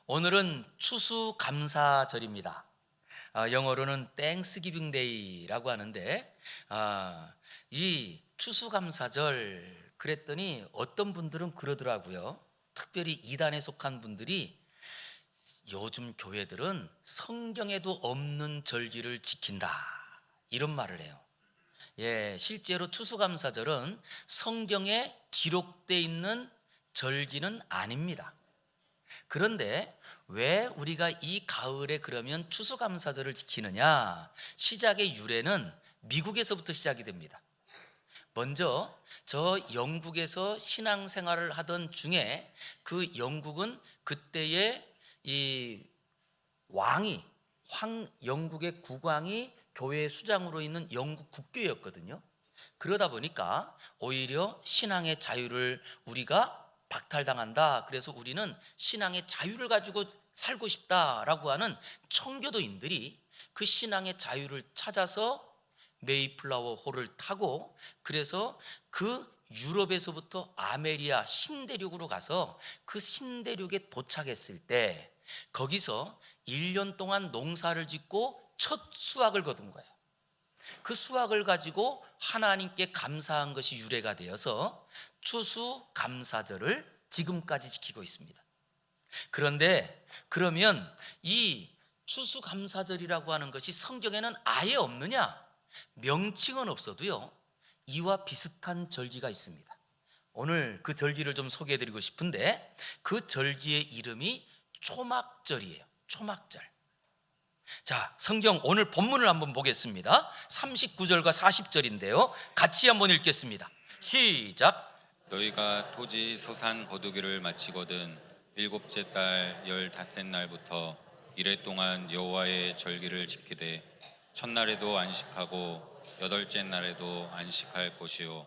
오늘은 추수감사절입니다. 영어로는 땡스기빙 데이라고 하는데, 이 추수감사절 그랬더니 어떤 분들은 그러더라고요. 특별히 이단에 속한 분들이 요즘 교회들은 성경에도 없는 절기를 지킨다, 이런 말을 해요. 실제로 추수감사절은 성경에 기록되어 있는 절기는 아닙니다. 그런데 왜 우리가 이 가을에 그러면 추수감사절을 지키느냐? 시작의 유래는 미국에서부터 시작이 됩니다. 먼저 저 영국에서 신앙생활을 하던 중에, 그 영국은 그때의 이 영국의 국왕이 교회 수장으로 있는 영국 국교였거든요. 그러다 보니까 오히려 신앙의 자유를 우리가 박탈당한다, 그래서 우리는 신앙의 자유를 가지고 살고 싶다라고 하는 청교도인들이 그 신앙의 자유를 찾아서 메이플라워 호를 타고, 그래서 그 유럽에서부터 아메리아 신대륙으로 가서 그 신대륙에 도착했을 때 거기서 1년 동안 농사를 짓고 첫 수확을 거둔 거예요. 그 수확을 가지고 하나님께 감사한 것이 유래가 되어서 추수감사절을 지금까지 지키고 있습니다. 그런데 그러면 이 추수감사절이라고 하는 것이 성경에는 아예 없느냐? 명칭은 없어도요, 이와 비슷한 절기가 있습니다. 오늘 그 절기를 좀 소개해드리고 싶은데, 그 절기의 이름이 초막절이에요. 초막절. 자, 성경 오늘 본문을 한번 보겠습니다. 39절과 40절인데요 같이 한번 읽겠습니다. 시작. 너희가 토지 소산 거두기를 마치거든 일곱째 달 15째 날부터 이래 동안 여호와의 절기를 지키되 첫날에도 안식하고 여덟째 날에도 안식할 것이요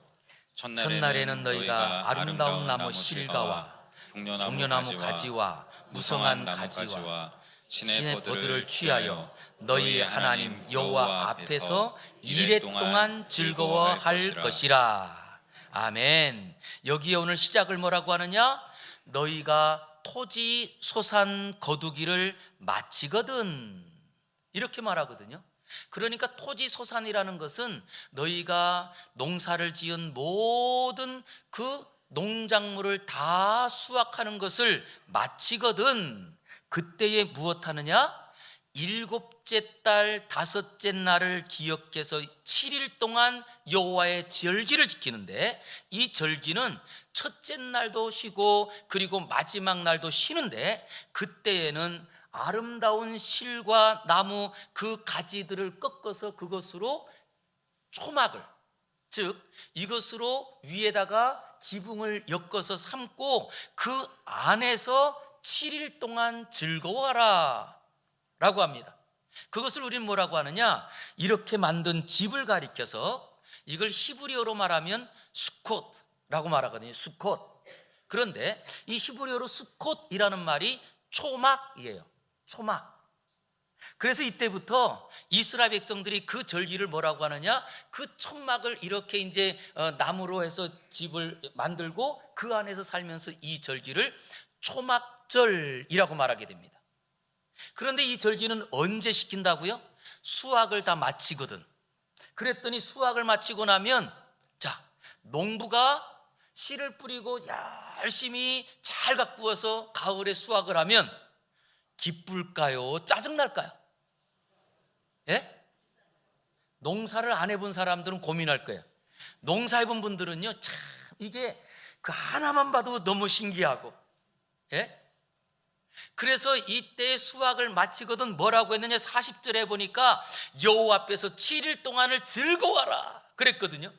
첫날에는 너희가 아름다운 나무 실과와 종려나무 가지와 무성한 가지와 신의 버들을 취하여 너희 하나님 여호와 앞에서 이레 동안 즐거워할 것이라. 아멘. 여기에 오늘 시작을 뭐라고 하느냐? 너희가 토지 소산 거두기를 마치거든, 이렇게 말하거든요. 그러니까 토지 소산이라는 것은 너희가 농사를 지은 모든 그 농작물을 다 수확하는 것을 마치거든, 그때에 무엇 하느냐? 일곱째 달 다섯째 날을 기억해서 7일 동안 여호와의 절기를 지키는데, 이 절기는 첫째 날도 쉬고 그리고 마지막 날도 쉬는데, 그때에는 아름다운 실과 나무 그 가지들을 꺾어서 그것으로 초막을, 즉 이것으로 위에다가 지붕을 엮어서 삼고 그 안에서 7일 동안 즐거워하라 라고 합니다. 그것을 우리는 뭐라고 하느냐? 이렇게 만든 집을 가리켜서 이걸 히브리어로 말하면 수콧라고 말하거든요. 수콧. 그런데 이 히브리어로 수콧이라는 말이 초막이에요. 초막. 그래서 이때부터 이스라엘 백성들이 그 절기를 뭐라고 하느냐? 그 천막을 이렇게 이제 나무로 해서 집을 만들고 그 안에서 살면서 이 절기를 초막절이라고 말하게 됩니다. 그런데 이 절기는 언제 시킨다고요? 수확을 다 마치거든. 그랬더니 수확을 마치고 나면, 자, 농부가 씨를 뿌리고 열심히 잘 가꾸어서 가을에 수확을 하면 기쁠까요? 짜증날까요? 예? 농사를 안 해본 사람들은 고민할 거예요. 농사해본 분들은요, 참 이게 그 하나만 봐도 너무 신기하고, 예? 그래서 이때 수확을 마치거든 뭐라고 했느냐? 40절에 보니까 여호와 앞에서 7일 동안을 즐거워하라 그랬거든요.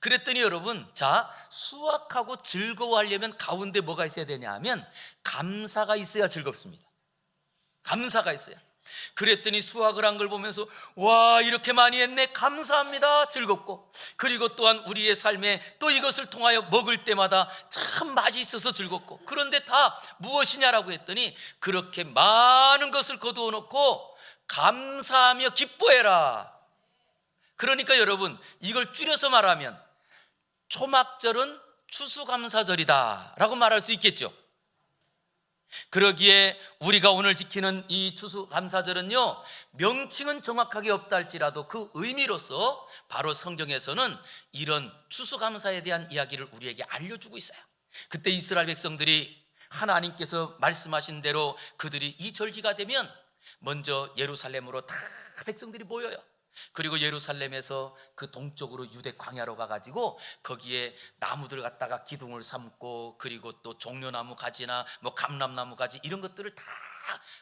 그랬더니 여러분, 자, 수확하고 즐거워하려면 가운데 뭐가 있어야 되냐 하면 감사가 있어야 즐겁습니다. 감사가 있어요. 그랬더니 수확을 한 걸 보면서 와, 이렇게 많이 했네, 감사합니다, 즐겁고, 그리고 또한 우리의 삶에 또 이것을 통하여 먹을 때마다 참 맛이 있어서 즐겁고, 그런데 다 무엇이냐라고 했더니 그렇게 많은 것을 거두어 놓고 감사하며 기뻐해라. 그러니까 여러분, 이걸 줄여서 말하면 초막절은 추수감사절이다 라고 말할 수 있겠죠. 그러기에 우리가 오늘 지키는 이 추수감사절은요, 명칭은 정확하게 없다 할지라도 그 의미로서 바로 성경에서는 이런 추수감사에 대한 이야기를 우리에게 알려주고 있어요. 그때 이스라엘 백성들이 하나님께서 말씀하신 대로 그들이 이 절기가 되면 먼저 예루살렘으로 다 백성들이 모여요. 그리고 예루살렘에서 그 동쪽으로 유대 광야로 가가지고 거기에 나무들 갖다가 기둥을 삼고, 그리고 또 종려나무 가지나 뭐 감람나무 가지 이런 것들을 다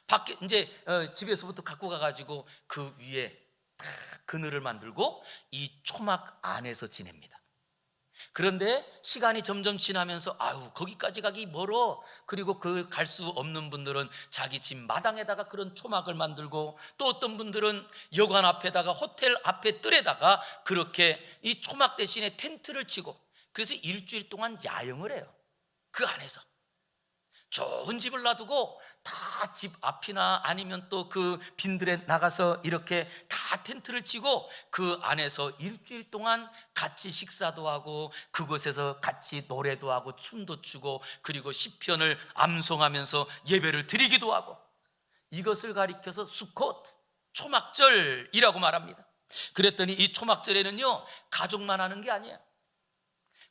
밖에 이제 집에서부터 갖고 가가지고 그 위에 다 그늘을 만들고 이 초막 안에서 지냅니다. 그런데 시간이 점점 지나면서 아유 거기까지 가기 멀어. 그리고 그 갈 수 없는 분들은 자기 집 마당에다가 그런 초막을 만들고, 또 어떤 분들은 여관 앞에다가 호텔 앞에 뜰에다가 그렇게 이 초막 대신에 텐트를 치고, 그래서 일주일 동안 야영을 해요. 그 안에서 좋은 집을 놔두고 다 집 앞이나 아니면 또 그 빈들에 나가서 이렇게 다 텐트를 치고 그 안에서 일주일 동안 같이 식사도 하고 그곳에서 같이 노래도 하고 춤도 추고, 그리고 시편을 암송하면서 예배를 드리기도 하고, 이것을 가리켜서 수콧 초막절이라고 말합니다. 그랬더니 이 초막절에는요 가족만 하는 게 아니에요.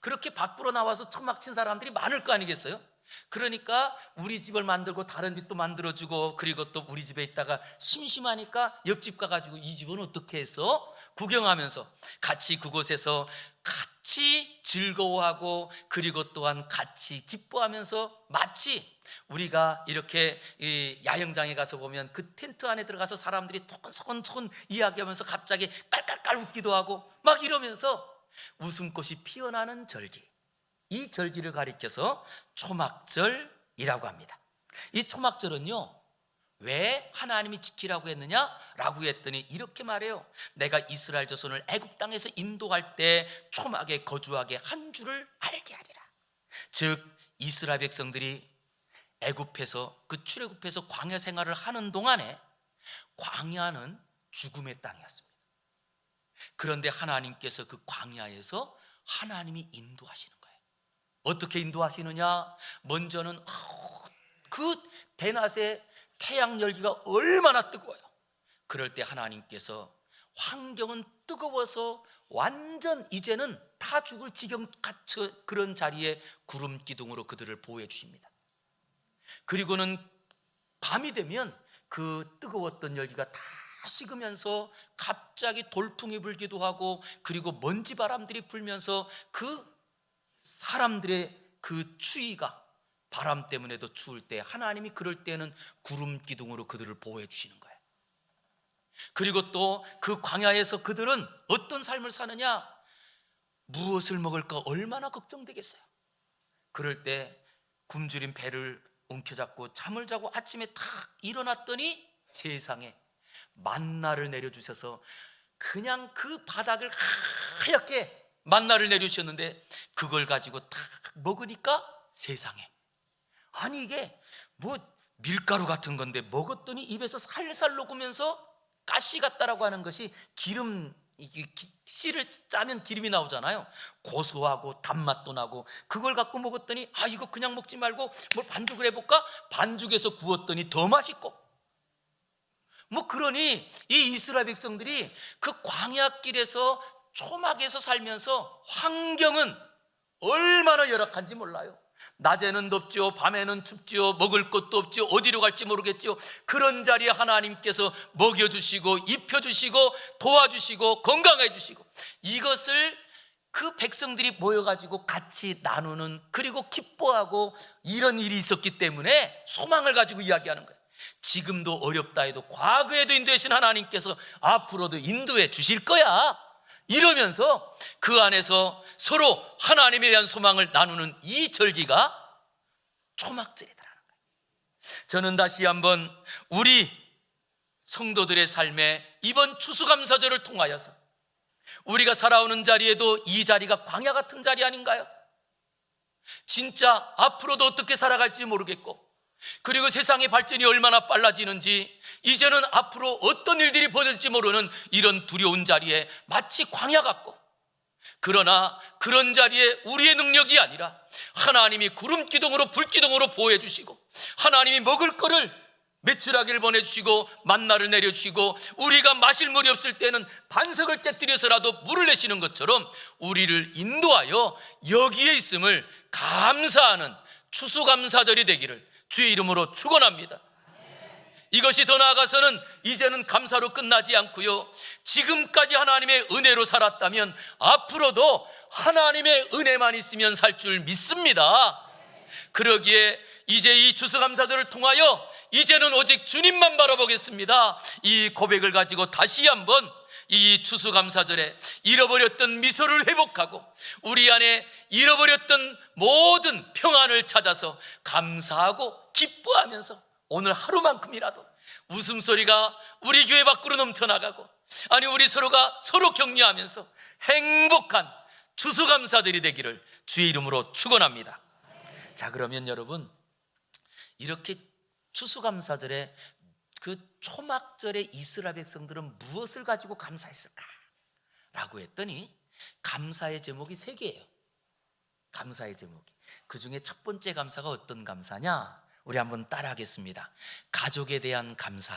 그렇게 밖으로 나와서 초막 친 사람들이 많을 거 아니겠어요? 그러니까 우리 집을 만들고 다른 집도 만들어주고, 그리고 또 우리 집에 있다가 심심하니까 옆집 가가지고 이 집은 어떻게 해서 구경하면서 같이 그곳에서 같이 즐거워하고, 그리고 또한 같이 기뻐하면서, 마치 우리가 이렇게 이 야영장에 가서 보면 그 텐트 안에 들어가서 사람들이 토건토건 이야기하면서 갑자기 깔깔깔 웃기도 하고 막 이러면서 웃음꽃이 피어나는 절기, 이 절기를 가리켜서 초막절이라고 합니다. 이 초막절은요 왜 하나님이 지키라고 했느냐라고 했더니 이렇게 말해요. 내가 이스라엘 자손을 애굽 땅에서 인도할 때 초막에 거주하게 한 줄을 알게 하리라. 즉 이스라엘 백성들이 애굽에서 그 출애굽해서 광야 생활을 하는 동안에 광야는 죽음의 땅이었습니다. 그런데 하나님께서 그 광야에서 하나님이 인도하시는 거예요. 어떻게 인도하시느냐? 먼저는 그 대낮에 태양 열기가 얼마나 뜨거워요. 그럴 때 하나님께서 환경은 뜨거워서 완전 이제는 다 죽을 지경 같은 그런 자리에 구름 기둥으로 그들을 보호해 주십니다. 그리고는 밤이 되면 그 뜨거웠던 열기가 다 식으면서 갑자기 돌풍이 불기도 하고, 그리고 먼지 바람들이 불면서 그 사람들의 그 추위가 바람 때문에도 추울 때 하나님이 그럴 때는 구름 기둥으로 그들을 보호해 주시는 거예요. 그리고 또 그 광야에서 그들은 어떤 삶을 사느냐? 무엇을 먹을까 얼마나 걱정되겠어요. 그럴 때 굶주린 배를 움켜잡고 잠을 자고 아침에 탁 일어났더니 세상에 만나를 내려주셔서 그냥 그 바닥을 하얗게 만나를 내려주셨는데, 그걸 가지고 딱 먹으니까 세상에, 아니 이게 뭐 밀가루 같은 건데 먹었더니 입에서 살살 녹으면서 가시 같다라고 하는 것이 기름, 씨를 짜면 기름이 나오잖아요. 고소하고 단맛도 나고, 그걸 갖고 먹었더니 아 이거 그냥 먹지 말고 뭘 반죽을 해볼까? 반죽해서 구웠더니 더 맛있고, 뭐 그러니 이 이스라엘 백성들이 그 광야길에서 초막에서 살면서 환경은 얼마나 열악한지 몰라요. 낮에는 덥지요, 밤에는 춥지요, 먹을 것도 없지요, 어디로 갈지 모르겠지요. 그런 자리에 하나님께서 먹여주시고 입혀주시고 도와주시고 건강해 주시고, 이것을 그 백성들이 모여가지고 같이 나누는, 그리고 기뻐하고, 이런 일이 있었기 때문에 소망을 가지고 이야기하는 거예요. 지금도 어렵다 해도 과거에도 인도하신 하나님께서 앞으로도 인도해 주실 거야, 이러면서 그 안에서 서로 하나님에 대한 소망을 나누는 이 절기가 초막절이더라는 거예요. 저는 다시 한번 우리 성도들의 삶에 이번 추수감사절을 통하여서 우리가 살아오는 자리에도 이 자리가 광야 같은 자리 아닌가요? 진짜 앞으로도 어떻게 살아갈지 모르겠고, 그리고 세상의 발전이 얼마나 빨라지는지, 이제는 앞으로 어떤 일들이 벌어질지 모르는 이런 두려운 자리에 마치 광야 같고, 그러나 그런 자리에 우리의 능력이 아니라 하나님이 구름 기둥으로 불 기둥으로 보호해 주시고, 하나님이 먹을 거를 메추라기를 보내주시고 만나를 내려주시고, 우리가 마실 물이 없을 때는 반석을 깨뜨려서라도 물을 내시는 것처럼 우리를 인도하여 여기에 있음을 감사하는 추수감사절이 되기를 주의 이름으로 축원합니다. 이것이 더 나아가서는 이제는 감사로 끝나지 않고요, 지금까지 하나님의 은혜로 살았다면 앞으로도 하나님의 은혜만 있으면 살 줄 믿습니다. 그러기에 이제 이 추수감사들을 통하여 이제는 오직 주님만 바라보겠습니다. 이 고백을 가지고 다시 한번 이 추수감사절에 잃어버렸던 미소를 회복하고 우리 안에 잃어버렸던 모든 평안을 찾아서 감사하고 기뻐하면서 오늘 하루만큼이라도 웃음소리가 우리 교회 밖으로 넘쳐나가고, 아니 우리 서로가 서로 격려하면서 행복한 추수감사들이 되기를 주의 이름으로 축원합니다. 자, 그러면 여러분, 이렇게 추수감사절에 그 초막절에 이스라엘 백성들은 무엇을 가지고 감사했을까? 라고 했더니 감사의 제목이 3개예요. 감사의 제목이. 그 중에 첫 번째 감사가 어떤 감사냐? 우리 한번 따라 하겠습니다. 가족에 대한 감사.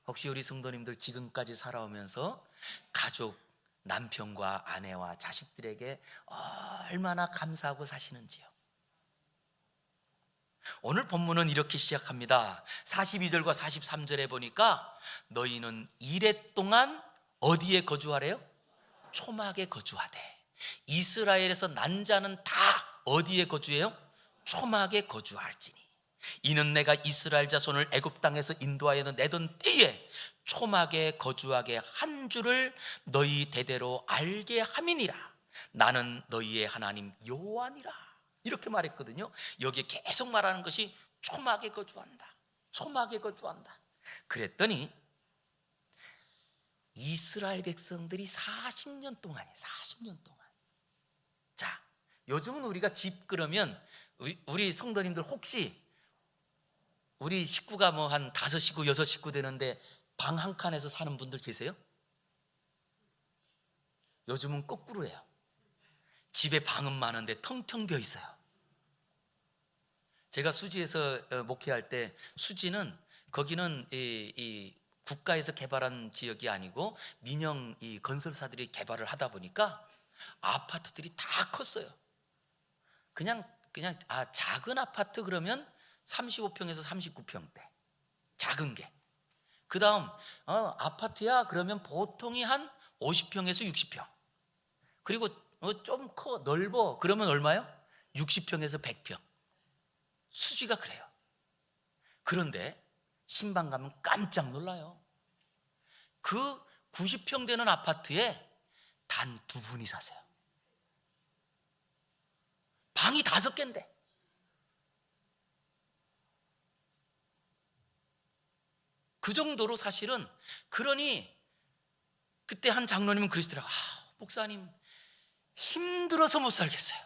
혹시 우리 성도님들 지금까지 살아오면서 가족, 남편과 아내와 자식들에게 얼마나 감사하고 사시는지요? 오늘 본문은 이렇게 시작합니다. 42절과 43절에 보니까 너희는 이레 동안 어디에 거주하래요? 초막에 거주하되. 이스라엘에서 난 자는 다 어디에 거주해요? 초막에 거주할지니 이는 내가 이스라엘 자손을 애굽 땅에서 인도하여 내던 때에 초막에 거주하게 한 줄을 너희 대대로 알게 함이니라. 나는 너희의 하나님 여호와니라. 이렇게 말했거든요. 여기에 계속 말하는 것이 초막에 거주한다, 초막에 거주한다. 그랬더니 이스라엘 백성들이 40년 동안이에요. 40년 동안. 자, 요즘은 우리가 집 그러면 우리 성도님들 혹시 우리 식구가 뭐 한 5식구, 6식구 되는데 방 한 칸에서 사는 분들 계세요? 요즘은 거꾸로예요. 집에 방은 많은데 텅텅 비어 있어요. 제가 수지에서 목회할 때, 수지는 거기는 이 국가에서 개발한 지역이 아니고 민영 이 건설사들이 개발을 하다 보니까 아파트들이 다 컸어요. 그냥 작은 아파트 그러면 35평에서 39평대, 작은 게. 그 다음 아파트야 그러면 보통이 한 50평에서 60평. 그리고 좀 커 넓어 그러면 얼마요? 60평에서 100평. 수지가 그래요. 그런데 신방 가면 깜짝 놀라요. 그 90평 되는 아파트에 단 2분이 사세요. 방이 5개인데. 그 정도로 사실은, 그러니 그때 한 장로님은 그러시더라고요. 목사님 힘들어서 못 살겠어요.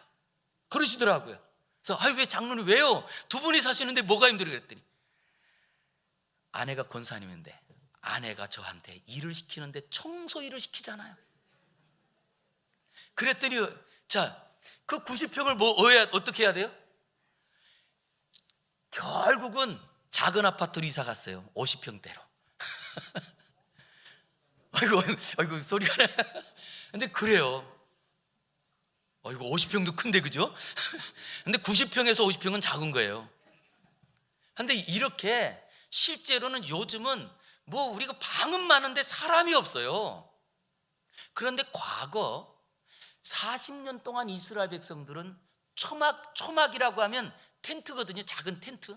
그러시더라고요. 그래서 왜 장로님 왜요? 2분이 사시는데 뭐가 힘들어요? 그랬더니 아내가 권사님인데 아내가 저한테 일을 시키는데 청소 일을 시키잖아요. 그랬더니 자, 그 90평을 어떻게 해야 돼요? 결국은 작은 아파트로 이사 갔어요. 50평대로. 아이고 소리가 나. 근데 그래요. 이거 50평도 큰데, 그죠? 근데 90평에서 50평은 작은 거예요. 근데 이렇게 실제로는 요즘은 뭐 우리가 방은 많은데 사람이 없어요. 그런데 과거 40년 동안 이스라엘 백성들은 초막이라고 하면 텐트거든요. 작은 텐트.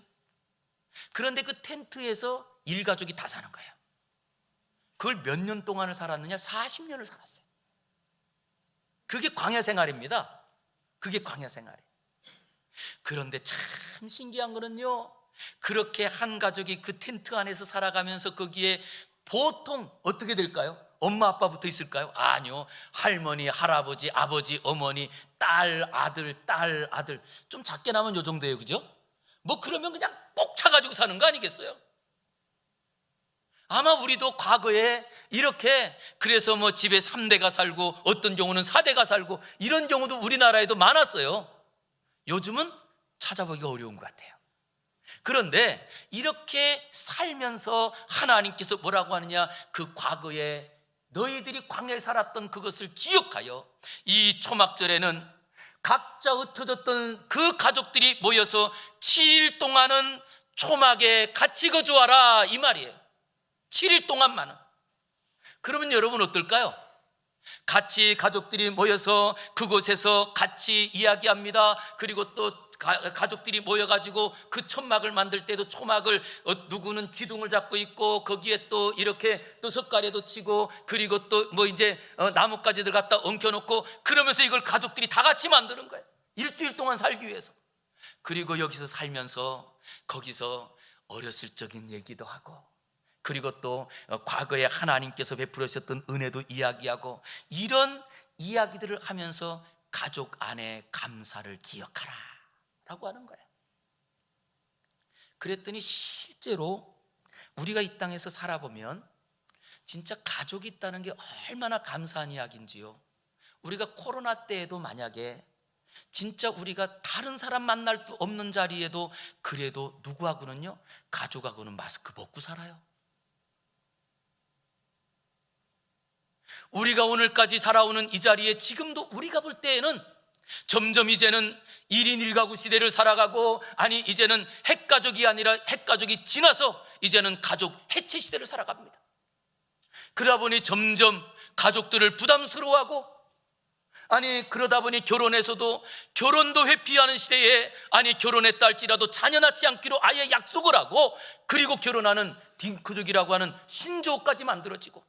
그런데 그 텐트에서 일가족이 다 사는 거예요. 그걸 몇 년 동안을 살았느냐? 40년을 살았어요. 그게 광야 생활입니다. 그게 광야 생활이에요. 그런데 참 신기한 거는요, 그렇게 한 가족이 그 텐트 안에서 살아가면서 거기에 보통 어떻게 될까요? 엄마 아빠부터 있을까요? 아니요. 할머니, 할아버지, 아버지, 어머니, 딸, 아들. 좀 작게 나면 요 정도예요. 그죠? 뭐 그러면 그냥 꼭 차가지고 사는 거 아니겠어요? 아마 우리도 과거에 이렇게 그래서 뭐 집에 3대가 살고 어떤 경우는 4대가 살고 이런 경우도 우리나라에도 많았어요. 요즘은 찾아보기가 어려운 것 같아요. 그런데 이렇게 살면서 하나님께서 뭐라고 하느냐, 그 과거에 너희들이 광야에 살았던 그것을 기억하여 이 초막절에는 각자 흩어졌던 그 가족들이 모여서 7일 동안은 초막에 같이 거주하라, 이 말이에요. 7일 동안만은. 그러면 여러분 어떨까요? 같이 가족들이 모여서 그곳에서 같이 이야기합니다. 그리고 또 가족들이 모여가지고 그 천막을 만들 때도 초막을 누구는 기둥을 잡고 있고 거기에 또 이렇게 또 석가래도 치고 그리고 또 뭐 이제 나뭇가지들 갖다 엉켜놓고 그러면서 이걸 가족들이 다 같이 만드는 거예요. 일주일 동안 살기 위해서. 그리고 여기서 살면서 거기서 어렸을 적인 얘기도 하고 그리고 또 과거에 하나님께서 베풀으셨던 은혜도 이야기하고 이런 이야기들을 하면서 가족 안에 감사를 기억하라 라고 하는 거예요. 그랬더니 실제로 우리가 이 땅에서 살아보면 진짜 가족이 있다는 게 얼마나 감사한 이야기인지요. 우리가 코로나 때에도 만약에 진짜 우리가 다른 사람 만날 수 없는 자리에도 그래도 누구하고는요, 가족하고는 마스크 벗고 살아요. 우리가 오늘까지 살아오는 이 자리에 지금도 우리가 볼 때에는 점점 이제는 1인 1가구 시대를 살아가고, 아니 이제는 핵가족이 아니라 핵가족이 지나서 이제는 가족 해체 시대를 살아갑니다. 그러다 보니 점점 가족들을 부담스러워하고, 아니 그러다 보니 결혼해서도 결혼도 회피하는 시대에, 아니 결혼했다 할지라도 자녀 낳지 않기로 아예 약속을 하고, 그리고 결혼하는 딩크족이라고 하는 신조어까지 만들어지고,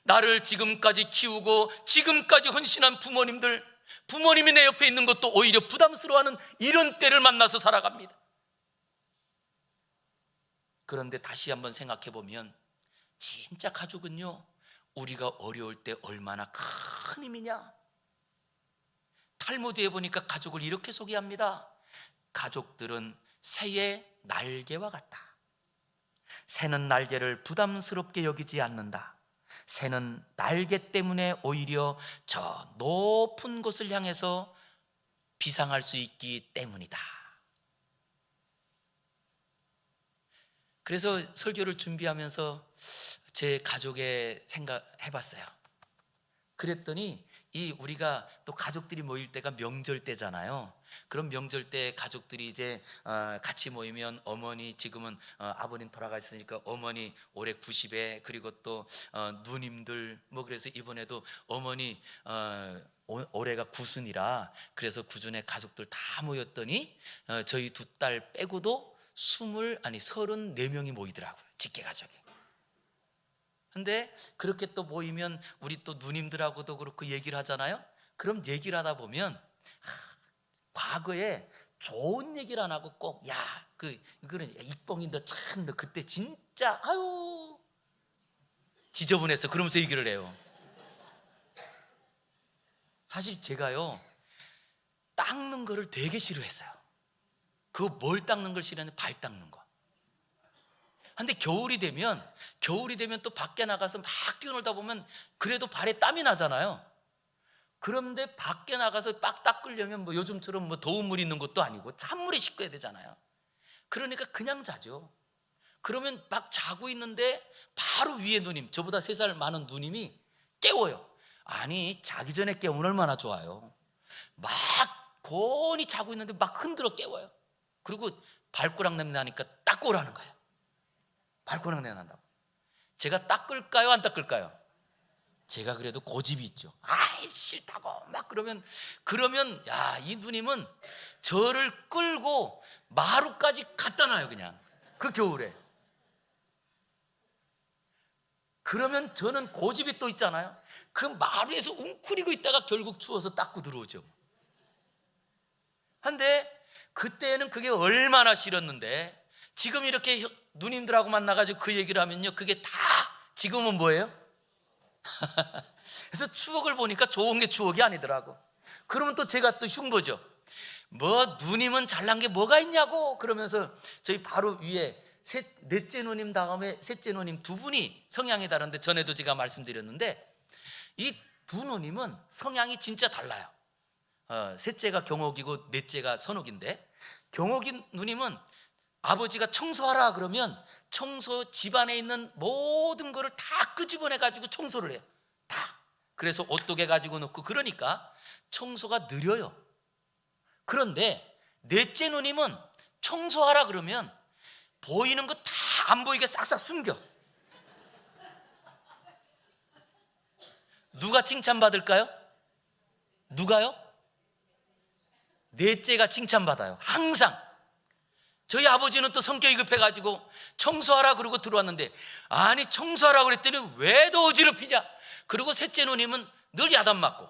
나를 지금까지 키우고 지금까지 헌신한 부모님이 내 옆에 있는 것도 오히려 부담스러워하는 이런 때를 만나서 살아갑니다. 그런데 다시 한번 생각해 보면 진짜 가족은요, 우리가 어려울 때 얼마나 큰 힘이냐. 탈무드에 보니까 가족을 이렇게 소개합니다. 가족들은 새의 날개와 같다. 새는 날개를 부담스럽게 여기지 않는다. 새는 날개 때문에 오히려 저 높은 곳을 향해서 비상할 수 있기 때문이다. 그래서 설교를 준비하면서 제 가족의 생각해봤어요. 그랬더니 우리가 또 가족들이 모일 때가 명절 때잖아요. 그럼 명절 때 가족들이 이제 같이 모이면 어머니, 지금은 아버님 돌아가셨으니까 어머니 올해 90에, 그리고 또 누님들 뭐, 그래서 이번에도 어머니 올해가 구순이라 그래서 구순에 가족들 다 모였더니 저희 두 딸 빼고도 34명이 모이더라고요, 직계 가족이. 근데 그렇게 또 모이면 우리 또 누님들하고도 그렇고 얘기를 하잖아요. 그럼 얘기를 하다 보면 과거에 좋은 얘기를 안 하고 꼭 이거는 이뽕이 너 참 너 그때 진짜 아유 지저분했어, 그러면서 얘기를 해요. 사실 제가요, 닦는 거를 되게 싫어했어요. 그거 뭘 닦는 걸 싫어했는데 발 닦는 거. 근데 겨울이 되면 또 밖에 나가서 막 뛰어놀다 보면 그래도 발에 땀이 나잖아요. 그런데 밖에 나가서 빡 닦으려면 뭐 요즘처럼 뭐 더운 물 있는 것도 아니고 찬물에 씻어야 되잖아요. 그러니까 그냥 자죠. 그러면 막 자고 있는데 바로 위에 누님, 저보다 3살 많은 누님이 깨워요. 아니 자기 전에 깨우면 얼마나 좋아요. 막 곤히 자고 있는데 막 흔들어 깨워요. 그리고 발가락 냄새 나니까 닦고 오라는 거예요. 발가락 냄새 난다고. 제가 닦을까요, 안 닦을까요? 제가 그래도 고집이 있죠. 아이 싫다고 막 그러면 이 누님은 저를 끌고 마루까지 갖다 놔요, 그냥 그 겨울에. 그러면 저는 고집이 또 있잖아요. 그 마루에서 웅크리고 있다가 결국 추워서 닦고 들어오죠. 근데 그때는 그게 얼마나 싫었는데, 지금 이렇게 누님들하고 만나가지고 그 얘기를 하면요, 그게 다 지금은 뭐예요? 그래서 추억을 보니까 좋은 게 추억이 아니더라고. 그러면 또 제가 또 흉보죠. 뭐 누님은 잘난 게 뭐가 있냐고. 그러면서 저희 바로 위에 넷째 누님 다음에 셋째 누님 두 분이 성향이 다른데, 전에도 제가 말씀드렸는데 이 두 누님은 성향이 진짜 달라요. 셋째가 경옥이고 넷째가 선옥인데, 경옥이 누님은 아버지가 청소하라 그러면 집안에 있는 모든 거를 다 끄집어내 가지고 청소를 해요. 다. 그래서 옷도개 가지고 놓고, 그러니까 청소가 느려요. 그런데 넷째 누님은 청소하라 그러면 보이는 거 다 안 보이게 싹싹 숨겨. 누가 칭찬받을까요? 누가요? 넷째가 칭찬받아요. 항상. 저희 아버지는 또 성격이 급해가지고 청소하라 그러고 들어왔는데, 아니 청소하라 그랬더니 왜 더 어지럽히냐. 그리고 셋째 누님은 늘 야단 맞고,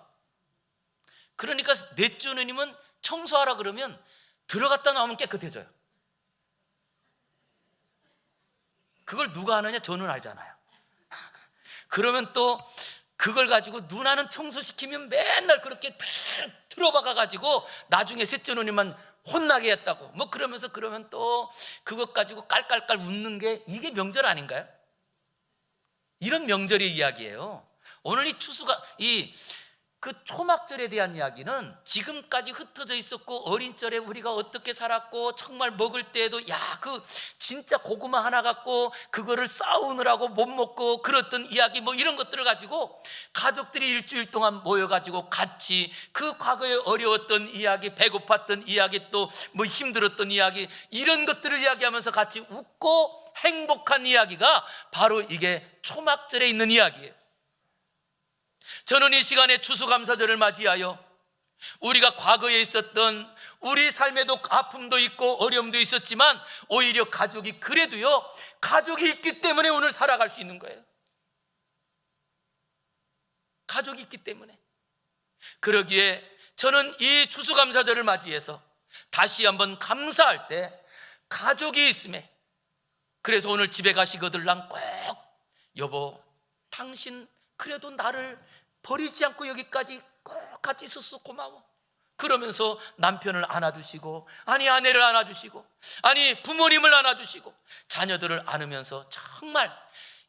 그러니까 넷째 누님은 청소하라 그러면 들어갔다 나오면 깨끗해져요. 그걸 누가 하느냐? 저는 알잖아요. 그러면 또 그걸 가지고 누나는 청소시키면 맨날 그렇게 탁 들어박아가지고 나중에 셋째 누님만 혼나게 했다고 뭐 그러면서, 그러면 또 그것 가지고 깔깔깔 웃는 게, 이게 명절 아닌가요? 이런 명절의 이야기예요. 오늘 이 추수가, 그 초막절에 대한 이야기는 지금까지 흩어져 있었고, 어린 절에 우리가 어떻게 살았고, 정말 먹을 때에도 그 진짜 고구마 하나 갖고 그거를 싸우느라고 못 먹고 그랬던 이야기, 뭐 이런 것들을 가지고 가족들이 일주일 동안 모여가지고 같이 그 과거에 어려웠던 이야기, 배고팠던 이야기, 또 뭐 힘들었던 이야기, 이런 것들을 이야기하면서 같이 웃고 행복한 이야기가 바로 이게 초막절에 있는 이야기예요. 저는 이 시간에 추수감사절을 맞이하여 우리가 과거에 있었던 우리 삶에도 아픔도 있고 어려움도 있었지만, 오히려 가족이, 그래도요 가족이 있기 때문에 오늘 살아갈 수 있는 거예요. 가족이 있기 때문에. 그러기에 저는 이 추수감사절을 맞이해서 다시 한번 감사할 때 가족이 있음에, 그래서 오늘 집에 가시거들랑 꼭 여보 당신 그래도 나를 버리지 않고 여기까지 꼭 같이 있어서 고마워, 그러면서 남편을 안아주시고, 아니 아내를 안아주시고, 아니 부모님을 안아주시고, 자녀들을 안으면서, 정말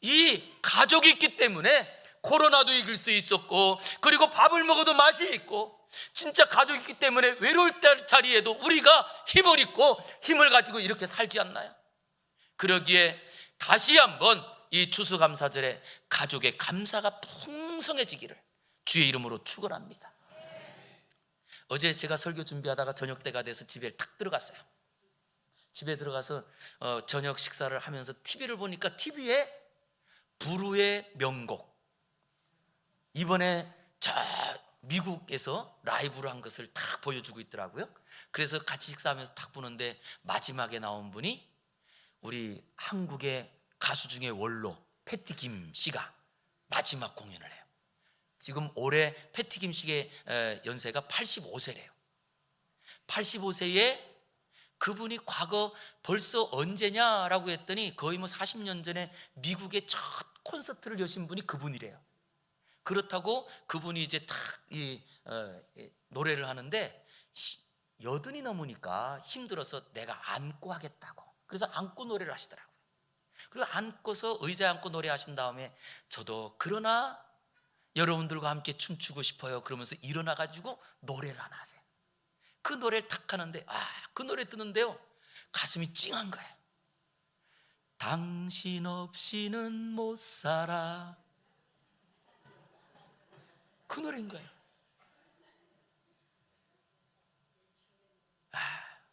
이 가족이 있기 때문에 코로나도 이길 수 있었고, 그리고 밥을 먹어도 맛이 있고, 진짜 가족이 있기 때문에 외로울 때 자리에도 우리가 힘을 입고 힘을 가지고 이렇게 살지 않나요? 그러기에 다시 한번 이 추수감사절에 가족의 감사가 풍성해지기를 주의 이름으로 축원합니다. 어제 제가 설교 준비하다가 저녁 때가 돼서 집에 탁 들어갔어요. 집에 들어가서 저녁 식사를 하면서 TV를 보니까 TV에 부르의 명곡, 이번에 미국에서 라이브로 한 것을 딱 보여주고 있더라고요. 그래서 같이 식사하면서 딱 보는데, 마지막에 나온 분이 우리 한국의 가수 중에 원로 패티김 씨가 마지막 공연을 해요. 지금 올해 패티김 씨의 연세가 85세래요. 85세에 그분이 과거 벌써 언제냐라고 했더니 거의 뭐 40년 전에 미국의 첫 콘서트를 여신 분이 그분이래요. 그렇다고 그분이 이제 딱 노래를 하는데 80이 넘으니까 힘들어서 내가 안고 하겠다고, 그래서 안고 노래를 하시더라고요. 그리고 안고서 의자에 앉고 노래하신 다음에, 저도 그러나 여러분들과 함께 춤추고 싶어요, 그러면서 일어나가지고 노래를 하나 하세요. 그 노래를 탁 하는데, 그 노래 듣는데요 가슴이 찡한 거예요. 당신 없이는 못 살아, 그 노래인 거예요.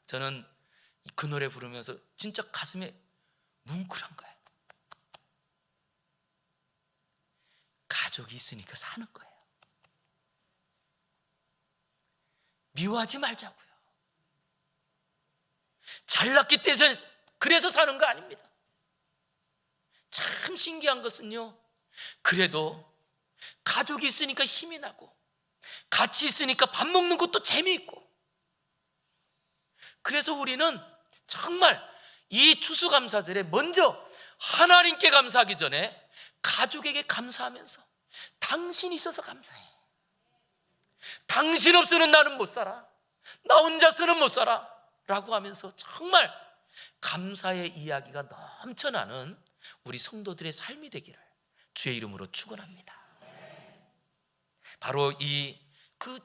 저는 그 노래 부르면서 진짜 가슴에 뭉클한 거예요. 가족이 있으니까 사는 거예요. 미워하지 말자고요. 잘났기 때문에 그래서 사는 거 아닙니다. 참 신기한 것은요, 그래도 가족이 있으니까 힘이 나고, 같이 있으니까 밥 먹는 것도 재미있고, 그래서 우리는 정말 이 추수감사절에 먼저 하나님께 감사하기 전에 가족에게 감사하면서, 당신이 있어서 감사해, 당신 없이는 나는 못 살아, 나 혼자서는 못 살아 라고 하면서 정말 감사의 이야기가 넘쳐나는 우리 성도들의 삶이 되기를 주의 이름으로 축원합니다. 바로 그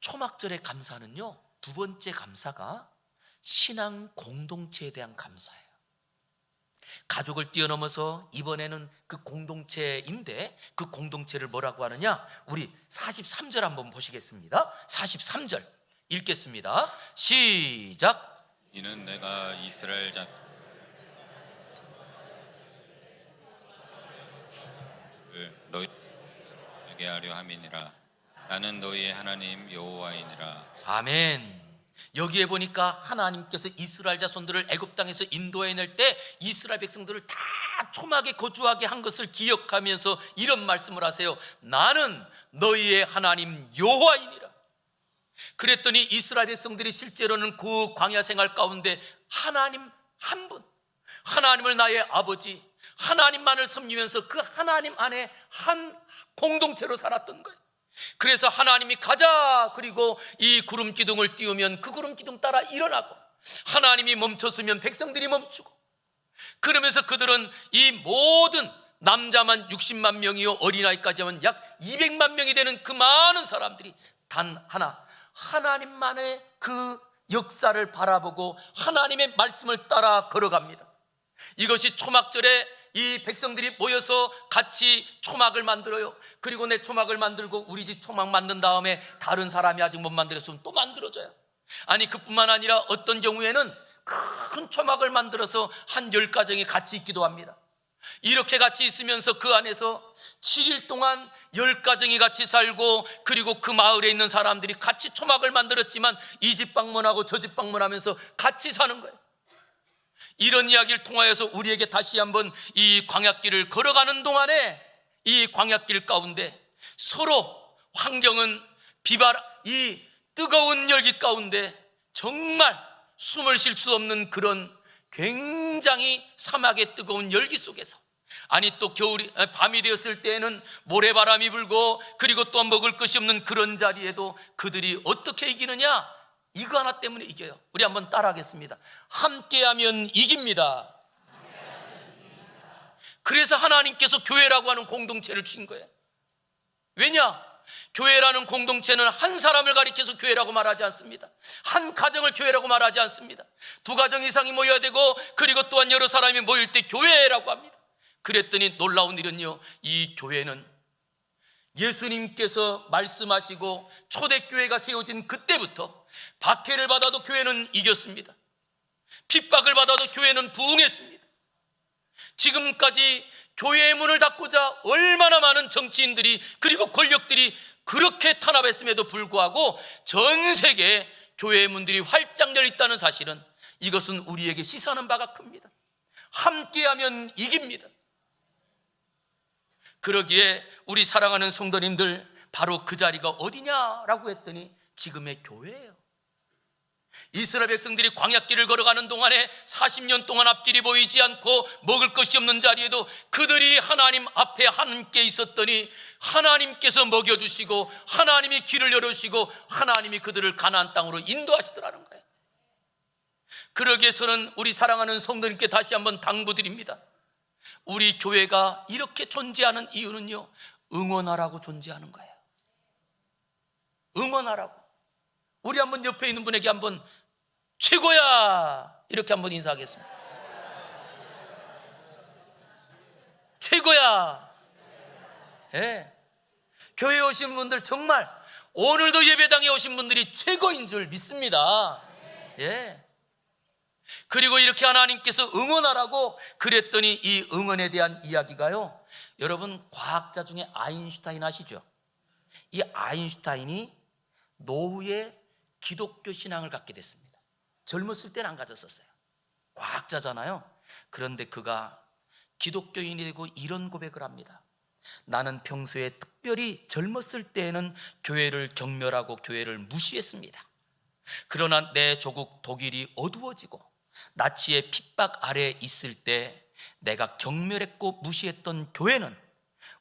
초막절의 감사는요, 두 번째 감사가 신앙 공동체에 대한 감사예요. 가족을 뛰어넘어서 이번에는 그 공동체인데, 그 공동체를 뭐라고 하느냐? 우리 43절 한번 보시겠습니다. 43절 읽겠습니다. 시작. 이는 내가 이스라엘 자를 너희에게 하려 함이니라. 나는 너희의 하나님 여호와이니라. 아멘. 여기에 보니까 하나님께서 이스라엘 자손들을 애굽 땅에서 인도해낼 때 이스라엘 백성들을 다 초막에 거주하게 한 것을 기억하면서 이런 말씀을 하세요. 나는 너희의 하나님 여호와이니라. 그랬더니 이스라엘 백성들이 실제로는 그 광야 생활 가운데 하나님 한 분, 하나님을 나의 아버지, 하나님만을 섬기면서 그 하나님 안에 한 공동체로 살았던 거예요. 그래서 하나님이 가자, 그리고 이 구름 기둥을 띄우면 그 구름 기둥 따라 일어나고, 하나님이 멈췄으면 백성들이 멈추고, 그러면서 그들은 이 모든 남자만 60만 명이요 어린아이까지 하면 약 200만 명이 되는 그 많은 사람들이 단 하나, 하나님만의 그 역사를 바라보고 하나님의 말씀을 따라 걸어갑니다. 이것이 초막절에 이 백성들이 모여서 같이 초막을 만들어요. 그리고 내 초막을 만들고 우리 집 초막 만든 다음에 다른 사람이 아직 못 만들었으면 또 만들어줘요. 아니, 그뿐만 아니라 어떤 경우에는 큰 초막을 만들어서 한 10가정이 같이 있기도 합니다. 이렇게 같이 있으면서 그 안에서 7일 동안 10가정이 같이 살고, 그리고 그 마을에 있는 사람들이 같이 초막을 만들었지만 이 집 방문하고 저 집 방문하면서 같이 사는 거예요. 이런 이야기를 통하여서 우리에게 다시 한번 이 광야길을 걸어가는 동안에 이 광야길 가운데 서로 환경은 이 뜨거운 열기 가운데 정말 숨을 쉴 수 없는 그런 굉장히 사막의 뜨거운 열기 속에서, 아니 또 밤이 되었을 때에는 모래바람이 불고, 그리고 또 먹을 것이 없는 그런 자리에도 그들이 어떻게 이기느냐? 이거 하나 때문에 이겨요. 우리 한번 따라하겠습니다. 함께하면 이깁니다. 그래서 하나님께서 교회라고 하는 공동체를 주신 거예요. 왜냐? 교회라는 공동체는 한 사람을 가리켜서 교회라고 말하지 않습니다. 한 가정을 교회라고 말하지 않습니다. 2가정 이상이 모여야 되고, 그리고 또한 여러 사람이 모일 때 교회라고 합니다. 그랬더니 놀라운 일은요, 이 교회는 예수님께서 말씀하시고 초대교회가 세워진 그때부터 박해를 받아도 교회는 이겼습니다. 핍박을 받아도 교회는 부응했습니다. 지금까지 교회의 문을 닫고자 얼마나 많은 정치인들이, 그리고 권력들이 그렇게 탄압했음에도 불구하고 전 세계에 교회의 문들이 활짝 열렸다는 사실은, 이것은 우리에게 시사하는 바가 큽니다. 함께하면 이깁니다. 그러기에 우리 사랑하는 성도님들, 바로 그 자리가 어디냐라고 했더니 지금의 교회예요. 이스라엘 백성들이 광야길을 걸어가는 동안에 40년 동안 앞길이 보이지 않고 먹을 것이 없는 자리에도 그들이 하나님 앞에 함께 있었더니 하나님께서 먹여주시고, 하나님이 길을 열어주시고, 하나님이 그들을 가나안 땅으로 인도하시더라는 거예요. 그러기에 저는 우리 사랑하는 성도님께 다시 한번 당부드립니다. 우리 교회가 이렇게 존재하는 이유는요, 응원하라고 존재하는 거예요. 응원하라고. 우리 한번 옆에 있는 분에게 한번 최고야 이렇게 한번 인사하겠습니다. 최고야. 예. 교회에 오신 분들 정말 오늘도 예배당에 오신 분들이 최고인 줄 믿습니다. 예. 그리고 이렇게 하나님께서 응원하라고 그랬더니 이 응원에 대한 이야기가요, 여러분 과학자 중에 아인슈타인 아시죠? 이 아인슈타인이 노후에 기독교 신앙을 갖게 됐습니다. 젊었을 때는 안 가졌었어요. 과학자잖아요. 그런데 그가 기독교인이 되고 이런 고백을 합니다. 나는 평소에 특별히 젊었을 때에는 교회를 경멸하고 교회를 무시했습니다. 그러나 내 조국 독일이 어두워지고 나치의 핍박 아래 있을 때 내가 경멸했고 무시했던 교회는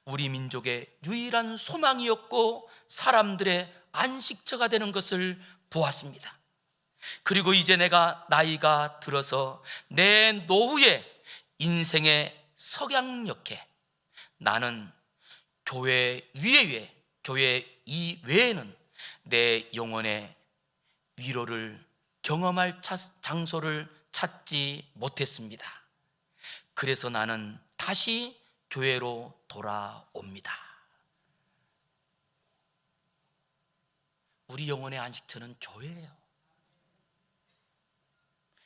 우리 민족의 유일한 소망이었고 사람들의 안식처가 되는 것을 보았습니다. 그리고 이제 내가 나이가 들어서 내 노후에 인생의 석양역에 나는 교회 교회 이외에는 내 영혼의 위로를 경험할 장소를 찾지 못했습니다. 그래서 나는 다시 교회로 돌아옵니다. 우리 영혼의 안식처는 교회예요.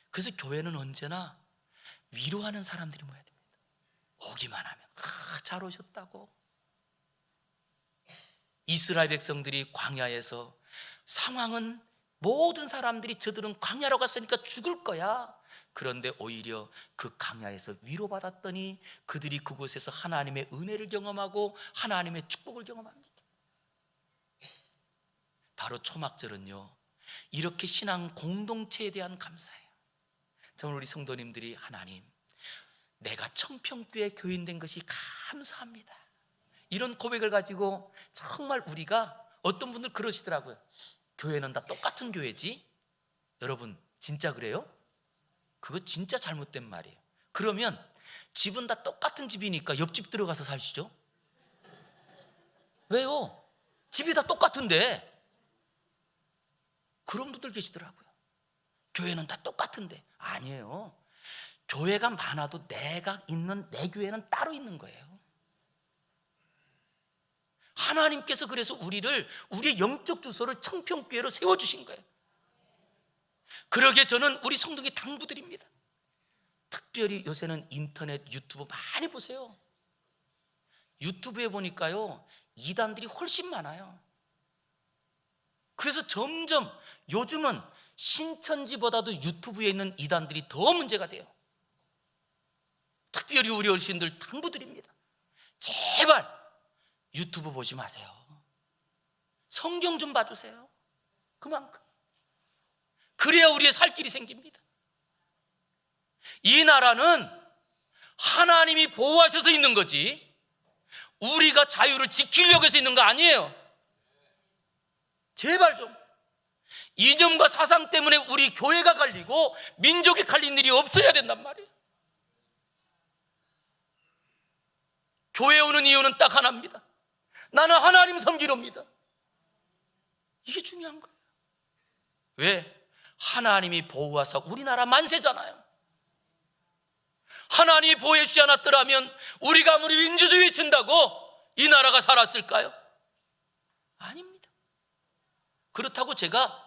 그래서 교회는 언제나 위로하는 사람들이 모여야 됩니다. 오기만 하면 잘 오셨다고. 이스라엘 백성들이 광야에서 상황은 모든 사람들이 저들은 광야로 갔으니까 죽을 거야. 그런데 오히려 그 광야에서 위로받았더니 그들이 그곳에서 하나님의 은혜를 경험하고 하나님의 축복을 경험합니다. 바로 초막절은요, 이렇게 신앙 공동체에 대한 감사예요. 저는 우리 성도님들이 하나님, 내가 청평교회 교인 된 것이 감사합니다, 이런 고백을 가지고 정말 우리가, 어떤 분들 그러시더라고요. 교회는 다 똑같은 교회지. 여러분 진짜 그래요? 그거 진짜 잘못된 말이에요. 그러면 집은 다 똑같은 집이니까 옆집 들어가서 사시죠. 왜요? 집이 다 똑같은데. 그런 분들 계시더라고요. 교회는 다 똑같은데. 아니에요. 교회가 많아도 내가 있는 내 교회는 따로 있는 거예요. 하나님께서 그래서 우리의 영적 주소를 청평교회로 세워주신 거예요. 그러기에 저는 우리 성도님 당부드립니다. 특별히 요새는 인터넷, 유튜브 많이 보세요. 유튜브에 보니까요, 이단들이 훨씬 많아요. 그래서 점점 요즘은 신천지보다도 유튜브에 있는 이단들이 더 문제가 돼요. 특별히 우리 어르신들 당부드립니다. 제발 유튜브 보지 마세요. 성경 좀 봐주세요. 그만큼. 그래야 우리의 살 길이 생깁니다. 이 나라는 하나님이 보호하셔서 있는 거지 우리가 자유를 지키려고 해서 있는 거 아니에요. 제발 좀 이념과 사상 때문에 우리 교회가 갈리고 민족이 갈린 일이 없어야 된단 말이에요. 교회에 오는 이유는 딱 하나입니다. 나는 하나님 섬기러입니다. 이게 중요한 거예요. 왜? 하나님이 보호하사 우리나라 만세잖아요. 하나님이 보호해 주지 않았더라면 우리가 아무리 민주주의 친다고 이 나라가 살았을까요? 아닙니다. 그렇다고 제가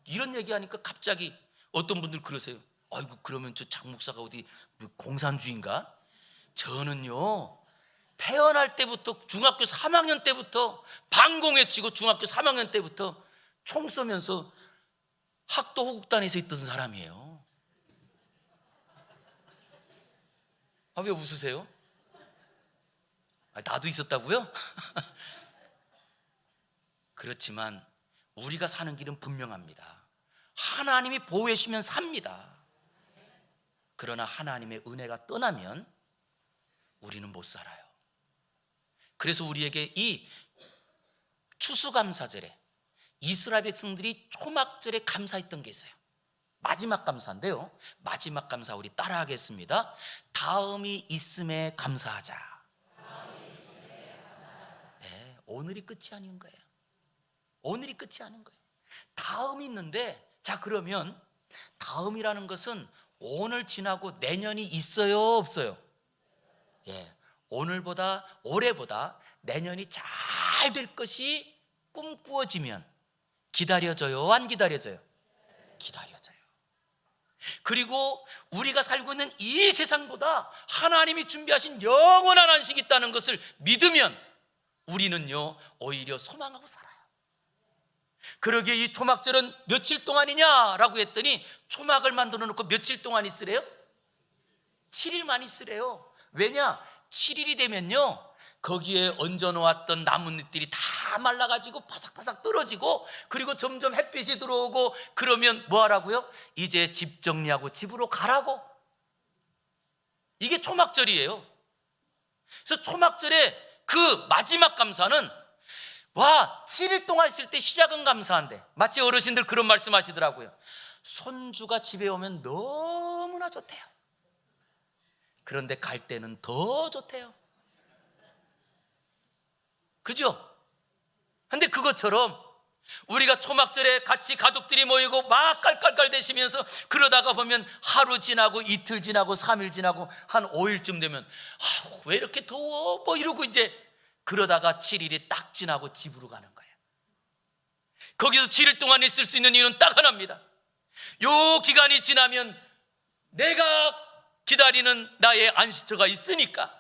이런 얘기하니까 갑자기 어떤 분들 그러세요. 그러면 저 장 목사가 어디 공산주의인가? 저는요, 태어날 때부터 중학교 3학년 때부터 방공회치고 중학교 3학년 때부터 총 쏘면서 학도 호국단에서 있던 사람이에요. 왜 웃으세요? 나도 있었다고요? 그렇지만 우리가 사는 길은 분명합니다. 하나님이 보호해 주시면 삽니다. 그러나 하나님의 은혜가 떠나면 우리는 못 살아요. 그래서 우리에게 이 추수감사절에 이스라엘 백성들이 초막절에 감사했던 게 있어요. 마지막 감사인데요, 마지막 감사 우리 따라하겠습니다. 다음이 있음에 감사하자. 네, 오늘이 끝이 아닌 거예요. 오늘이 끝이 아닌 거예요. 다음이 있는데, 자, 그러면 다음이라는 것은 오늘 지나고 내년이 있어요, 없어요? 예, 오늘보다 올해보다 내년이 잘 될 것이 꿈꾸어지면 기다려져요, 안 기다려져요? 기다려져요. 그리고 우리가 살고 있는 이 세상보다 하나님이 준비하신 영원한 안식이 있다는 것을 믿으면 우리는요, 오히려 소망하고 살아요. 그러기에 이 초막절은 며칠 동안이냐라고 했더니 초막을 만들어 놓고 며칠 동안 있으래요? 7일만 있으래요. 왜냐? 7일이 되면요, 거기에 얹어놓았던 나뭇잎들이 다 말라가지고 바삭바삭 떨어지고, 그리고 점점 햇빛이 들어오고, 그러면 뭐 하라고요? 이제 집 정리하고 집으로 가라고. 이게 초막절이에요. 그래서 초막절에 그 마지막 감사는 7일 동안 있을 때 시작은 감사한데, 마치 어르신들 그런 말씀 하시더라고요. 손주가 집에 오면 너무나 좋대요. 그런데 갈 때는 더 좋대요. 그죠? 근데 그것처럼 우리가 초막절에 같이 가족들이 모이고 막 깔깔깔대시면서 그러다가 보면 하루 지나고 이틀 지나고 3일 지나고 한 5일쯤 되면 왜 이렇게 더워? 뭐 이러고 이제 그러다가 7일이 딱 지나고 집으로 가는 거예요. 거기서 7일 동안 있을 수 있는 이유는 딱 하나입니다. 요 기간이 지나면 내가 기다리는 나의 안식처가 있으니까.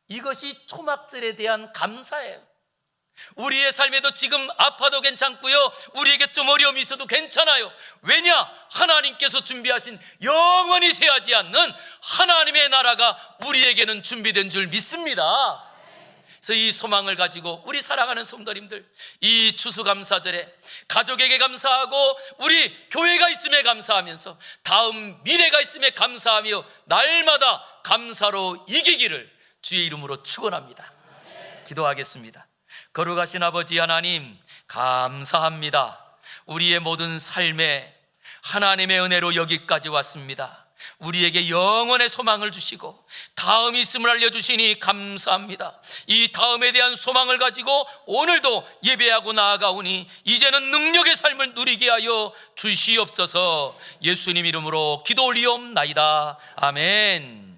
이것이 초막절에 대한 감사예요. 우리의 삶에도 지금 아파도 괜찮고요, 우리에게 좀 어려움이 있어도 괜찮아요. 왜냐? 하나님께서 준비하신 영원히 쇠하지 않는 하나님의 나라가 우리에게는 준비된 줄 믿습니다. 그래서 이 소망을 가지고 우리 사랑하는 성도님들, 이 추수감사절에 가족에게 감사하고 우리 교회가 있음에 감사하면서 다음 미래가 있음에 감사하며 날마다 감사로 이기기를 주의 이름으로 축원합니다. 기도하겠습니다. 거룩하신 아버지 하나님, 감사합니다. 우리의 모든 삶에 하나님의 은혜로 여기까지 왔습니다. 우리에게 영원의 소망을 주시고 다음이 있음을 알려주시니 감사합니다. 이 다음에 대한 소망을 가지고 오늘도 예배하고 나아가오니 이제는 능력의 삶을 누리게 하여 주시옵소서. 예수님 이름으로 기도 올리옵나이다. 아멘.